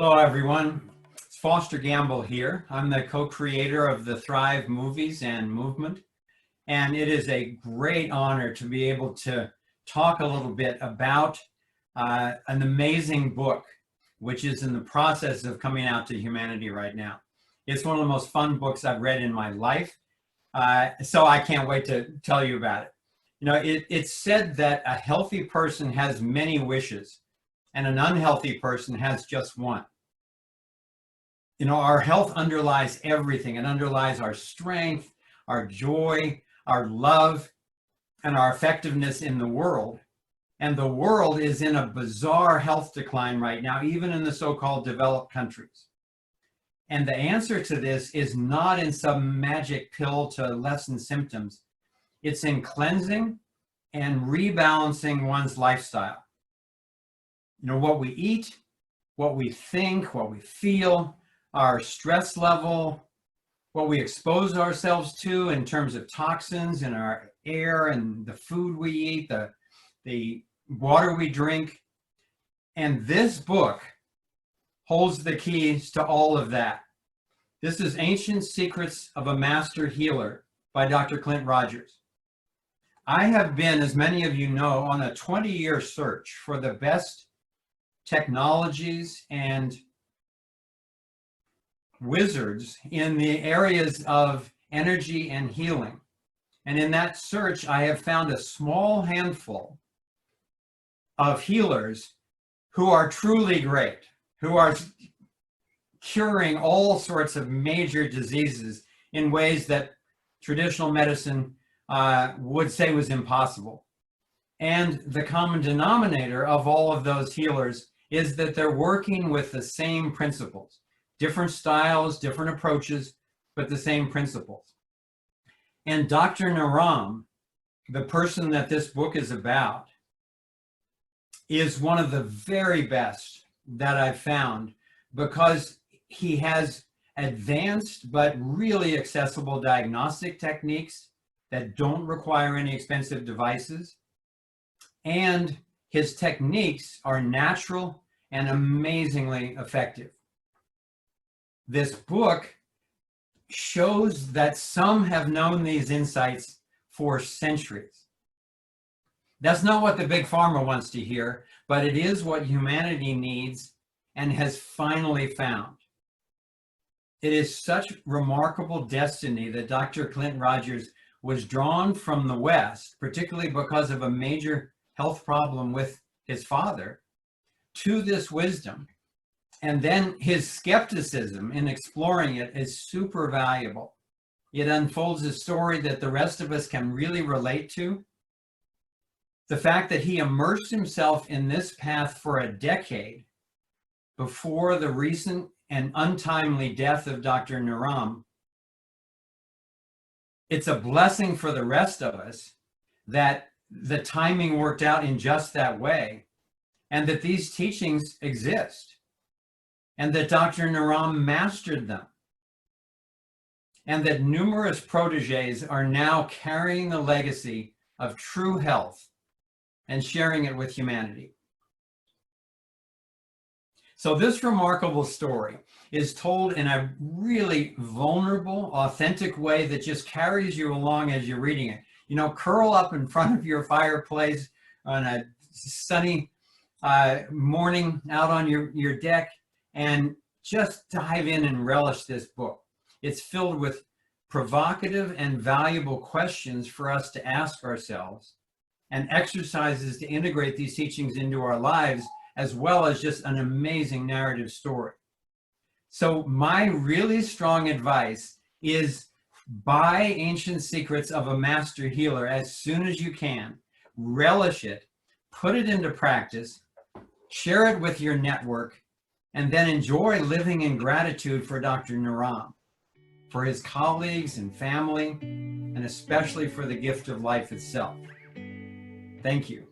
Hello, everyone. It's Foster Gamble here. I'm the co-creator of the Thrive Movies and Movement, and it is a great honor to be able to talk a little bit about an amazing book, which is in the process of coming out to humanity right now. It's one of the most fun books I've read in my life, so I can't wait to tell you about it. You know, it's said that a healthy person has many wishes, and an unhealthy person has just one. You know, our health underlies everything. It underlies our strength, our joy, our love, and our effectiveness in the world. And the world is in a bizarre health decline right now, even in the so-called developed countries. And the answer to this is not in some magic pill to lessen symptoms. It's in cleansing and rebalancing one's lifestyle. You know, what we eat, what we think, what we feel, our stress level, what we expose ourselves to in terms of toxins in our air and the food we eat, the water we drink. And this book holds the keys to all of that. This is Ancient Secrets of a Master Healer by Dr. Rodgers. I have been, as many of you know, on a 20-year search for the best technologies and wizards in the areas of energy and healing. And in that search, I have found a small handful of healers who are truly great, who are curing all sorts of major diseases in ways that traditional medicine would say was impossible. And the common denominator of all of those healers is that they're working with the same principles. Different styles, different approaches, but the same principles. And Dr. Narong, the person that this book is about, is one of the very best that I've found because he has advanced but really accessible diagnostic techniques that don't require any expensive devices. And his techniques are natural and amazingly effective. This book shows that some have known these insights for centuries. That's not what the big pharma wants to hear, but it is what humanity needs and has finally found. It is such remarkable destiny that Dr. Rodgers was drawn from the West, particularly because of a major health problem with his father, to this wisdom. And then his skepticism in exploring it is super valuable. It unfolds a story that the rest of us can really relate to. The fact that he immersed himself in this path for a decade before the recent and untimely death of Dr. Narong, it's a blessing for the rest of us that the timing worked out in just that way, and that these teachings exist. And that Dr. Narong mastered them. And that numerous proteges are now carrying the legacy of true health and sharing it with humanity. So this remarkable story is told in a really vulnerable, authentic way that just carries you along as you're reading it. You know, curl up in front of your fireplace on a sunny morning out on your deck, and just dive in and relish this book. It's filled with provocative and valuable questions for us to ask ourselves, and exercises to integrate these teachings into our lives, as well as just an amazing narrative story. So my really strong advice is buy Ancient Secrets of a Master Healer as soon as you can. Relish it, put it into practice, share it with your network, and then enjoy living in gratitude for Dr. Narong, for his colleagues and family, and especially for the gift of life itself. Thank you.